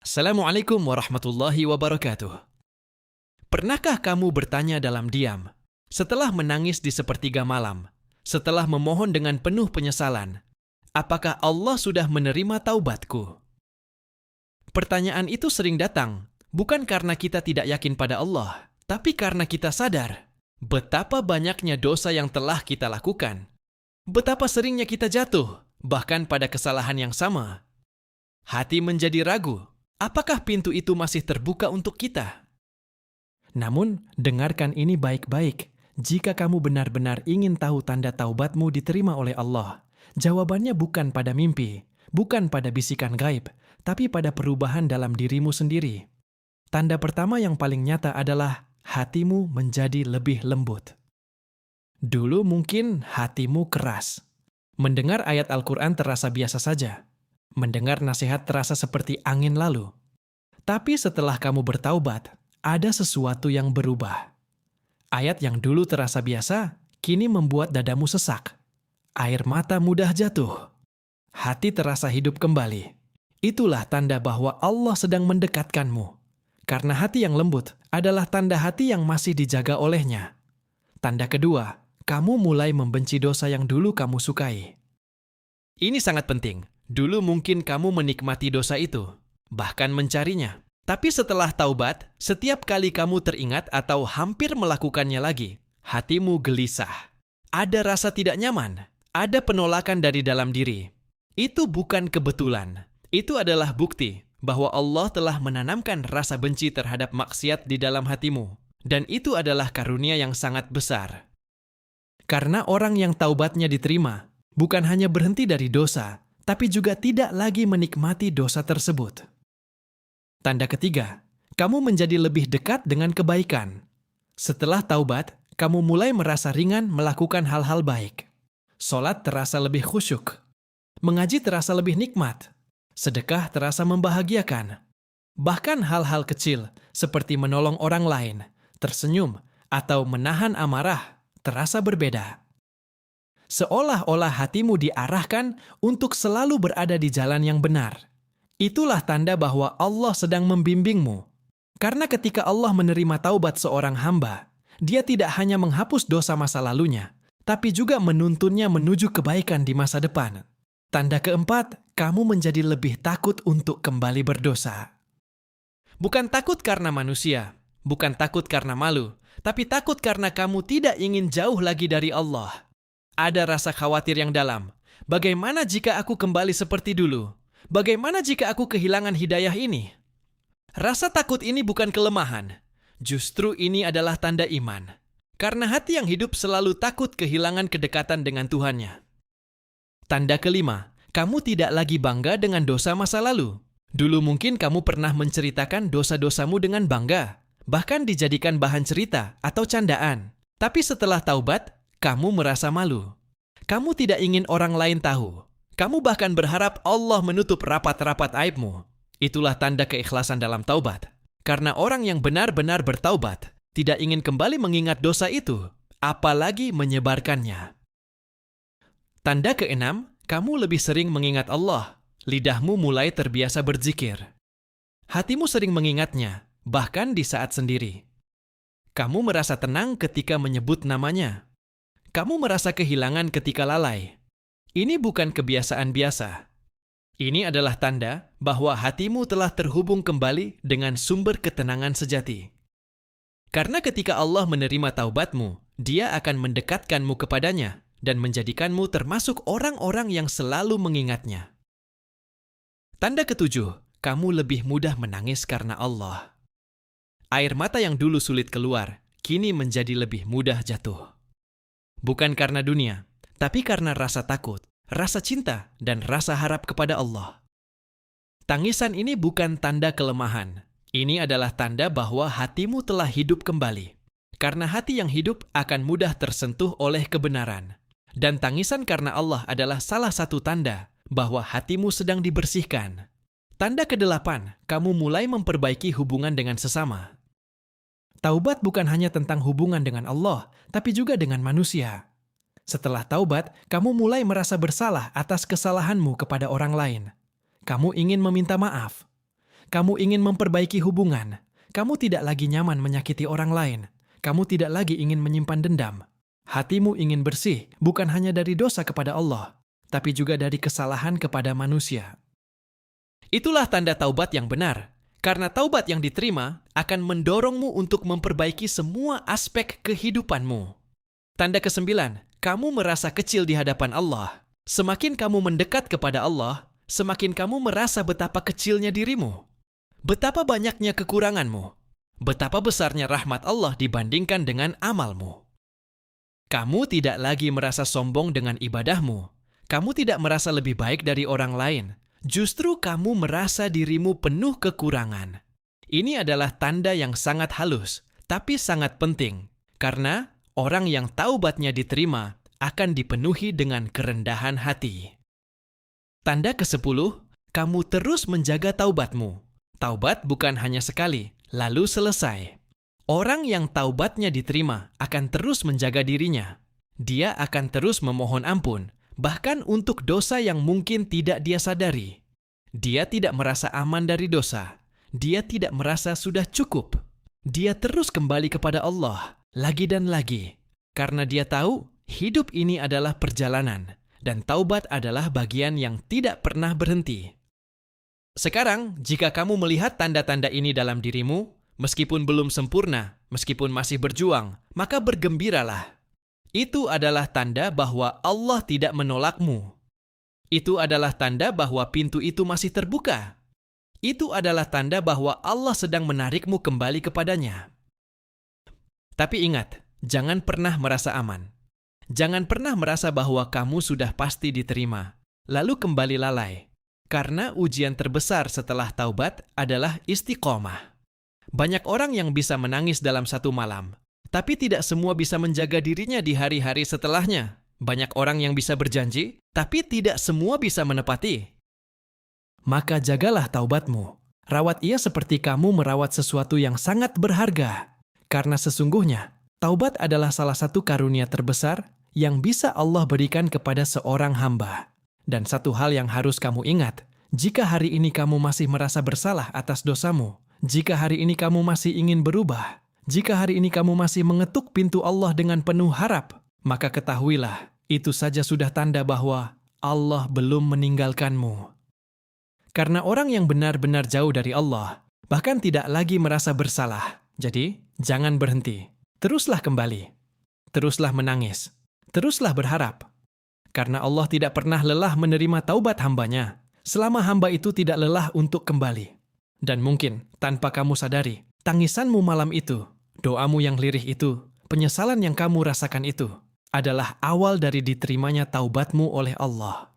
Assalamualaikum warahmatullahi wabarakatuh. Pernahkah kamu bertanya dalam diam, setelah menangis di sepertiga malam, setelah memohon dengan penuh penyesalan, apakah Allah sudah menerima taubatku? Pertanyaan itu sering datang, bukan karena kita tidak yakin pada Allah, tapi karena kita sadar betapa banyaknya dosa yang telah kita lakukan. Betapa seringnya kita jatuh, bahkan pada kesalahan yang sama. Hati menjadi ragu, apakah pintu itu masih terbuka untuk kita? Namun, dengarkan ini baik-baik. Jika kamu benar-benar ingin tahu tanda taubatmu diterima oleh Allah, jawabannya bukan pada mimpi, bukan pada bisikan gaib, tapi pada perubahan dalam dirimu sendiri. Tanda pertama yang paling nyata adalah hatimu menjadi lebih lembut. Dulu mungkin hatimu keras. Mendengar ayat Al-Quran terasa biasa saja. Mendengar nasihat terasa seperti angin lalu. Tapi setelah kamu bertaubat, ada sesuatu yang berubah. Ayat yang dulu terasa biasa, kini membuat dadamu sesak. Air mata mudah jatuh. Hati terasa hidup kembali. Itulah tanda bahwa Allah sedang mendekatkanmu. Karena hati yang lembut adalah tanda hati yang masih dijaga olehnya. Tanda kedua, kamu mulai membenci dosa yang dulu kamu sukai. Ini sangat penting. Dulu mungkin kamu menikmati dosa itu, bahkan mencarinya. Tapi setelah taubat, setiap kali kamu teringat atau hampir melakukannya lagi, hatimu gelisah. Ada rasa tidak nyaman, ada penolakan dari dalam diri. Itu bukan kebetulan. Itu adalah bukti bahwa Allah telah menanamkan rasa benci terhadap maksiat di dalam hatimu. Dan itu adalah karunia yang sangat besar. Karena orang yang taubatnya diterima, bukan hanya berhenti dari dosa, tapi juga tidak lagi menikmati dosa tersebut. Tanda ketiga, kamu menjadi lebih dekat dengan kebaikan. Setelah taubat, kamu mulai merasa ringan melakukan hal-hal baik. Salat terasa lebih khusyuk. Mengaji terasa lebih nikmat. Sedekah terasa membahagiakan. Bahkan hal-hal kecil seperti menolong orang lain, tersenyum, atau menahan amarah terasa berbeda. Seolah-olah hatimu diarahkan untuk selalu berada di jalan yang benar. Itulah tanda bahwa Allah sedang membimbingmu. Karena ketika Allah menerima taubat seorang hamba, Dia tidak hanya menghapus dosa masa lalunya, tapi juga menuntunnya menuju kebaikan di masa depan. Tanda keempat, kamu menjadi lebih takut untuk kembali berdosa. Bukan takut karena manusia, bukan takut karena malu, tapi takut karena kamu tidak ingin jauh lagi dari Allah. Ada rasa khawatir yang dalam. Bagaimana jika aku kembali seperti dulu? Bagaimana jika aku kehilangan hidayah ini? Rasa takut ini bukan kelemahan. Justru ini adalah tanda iman. Karena hati yang hidup selalu takut kehilangan kedekatan dengan Tuhannya. Tanda kelima, kamu tidak lagi bangga dengan dosa masa lalu. Dulu mungkin kamu pernah menceritakan dosa-dosamu dengan bangga, bahkan dijadikan bahan cerita atau candaan. Tapi setelah taubat, kamu merasa malu. Kamu tidak ingin orang lain tahu. Kamu bahkan berharap Allah menutup rapat-rapat aibmu. Itulah tanda keikhlasan dalam taubat. Karena orang yang benar-benar bertaubat tidak ingin kembali mengingat dosa itu, apalagi menyebarkannya. Tanda keenam, kamu lebih sering mengingat Allah. Lidahmu mulai terbiasa berzikir. Hatimu sering mengingatnya, bahkan di saat sendiri. Kamu merasa tenang ketika menyebut namanya. Kamu merasa kehilangan ketika lalai. Ini bukan kebiasaan biasa. Ini adalah tanda bahwa hatimu telah terhubung kembali dengan sumber ketenangan sejati. Karena ketika Allah menerima taubatmu, Dia akan mendekatkanmu kepadanya dan menjadikanmu termasuk orang-orang yang selalu mengingatnya. Tanda ketujuh, kamu lebih mudah menangis karena Allah. Air mata yang dulu sulit keluar, kini menjadi lebih mudah jatuh. Bukan karena dunia, tapi karena rasa takut, rasa cinta, dan rasa harap kepada Allah. Tangisan ini bukan tanda kelemahan. Ini adalah tanda bahwa hatimu telah hidup kembali. Karena hati yang hidup akan mudah tersentuh oleh kebenaran. Dan tangisan karena Allah adalah salah satu tanda bahwa hatimu sedang dibersihkan. Tanda kedelapan, kamu mulai memperbaiki hubungan dengan sesama. Taubat bukan hanya tentang hubungan dengan Allah, tapi juga dengan manusia. Setelah taubat, kamu mulai merasa bersalah atas kesalahanmu kepada orang lain. Kamu ingin meminta maaf. Kamu ingin memperbaiki hubungan. Kamu tidak lagi nyaman menyakiti orang lain. Kamu tidak lagi ingin menyimpan dendam. Hatimu ingin bersih, bukan hanya dari dosa kepada Allah, tapi juga dari kesalahan kepada manusia. Itulah tanda taubat yang benar, karena taubat yang diterima akan mendorongmu untuk memperbaiki semua aspek kehidupanmu. Tanda ke-9, kamu merasa kecil di hadapan Allah. Semakin kamu mendekat kepada Allah, semakin kamu merasa betapa kecilnya dirimu. Betapa banyaknya kekuranganmu. Betapa besarnya rahmat Allah dibandingkan dengan amalmu. Kamu tidak lagi merasa sombong dengan ibadahmu. Kamu tidak merasa lebih baik dari orang lain. Justru kamu merasa dirimu penuh kekurangan. Ini adalah tanda yang sangat halus, tapi sangat penting. Karena orang yang taubatnya diterima akan dipenuhi dengan kerendahan hati. Tanda ke-10, kamu terus menjaga taubatmu. Taubat bukan hanya sekali, lalu selesai. Orang yang taubatnya diterima akan terus menjaga dirinya. Dia akan terus memohon ampun, bahkan untuk dosa yang mungkin tidak dia sadari. Dia tidak merasa aman dari dosa. Dia tidak merasa sudah cukup. Dia terus kembali kepada Allah, lagi dan lagi. Karena dia tahu, hidup ini adalah perjalanan, dan taubat adalah bagian yang tidak pernah berhenti. Sekarang, jika kamu melihat tanda-tanda ini dalam dirimu, meskipun belum sempurna, meskipun masih berjuang, maka bergembiralah. Itu adalah tanda bahwa Allah tidak menolakmu. Itu adalah tanda bahwa pintu itu masih terbuka. Itu adalah tanda bahwa Allah sedang menarikmu kembali kepadanya. Tapi ingat, jangan pernah merasa aman. Jangan pernah merasa bahwa kamu sudah pasti diterima, lalu kembali lalai. Karena ujian terbesar setelah taubat adalah istiqomah. Banyak orang yang bisa menangis dalam satu malam, tapi tidak semua bisa menjaga dirinya di hari-hari setelahnya. Banyak orang yang bisa berjanji, tapi tidak semua bisa menepati. Maka jagalah taubatmu. Rawat ia seperti kamu merawat sesuatu yang sangat berharga. Karena sesungguhnya, taubat adalah salah satu karunia terbesar yang bisa Allah berikan kepada seorang hamba. Dan satu hal yang harus kamu ingat, jika hari ini kamu masih merasa bersalah atas dosamu, jika hari ini kamu masih ingin berubah, jika hari ini kamu masih mengetuk pintu Allah dengan penuh harap, maka ketahuilah, itu saja sudah tanda bahwa Allah belum meninggalkanmu. Karena orang yang benar-benar jauh dari Allah, bahkan tidak lagi merasa bersalah. Jadi, jangan berhenti. Teruslah kembali. Teruslah menangis. Teruslah berharap. Karena Allah tidak pernah lelah menerima taubat hambanya, selama hamba itu tidak lelah untuk kembali. Dan mungkin, tanpa kamu sadari, tangisanmu malam itu, doamu yang lirih itu, penyesalan yang kamu rasakan itu, adalah awal dari diterimanya taubatmu oleh Allah.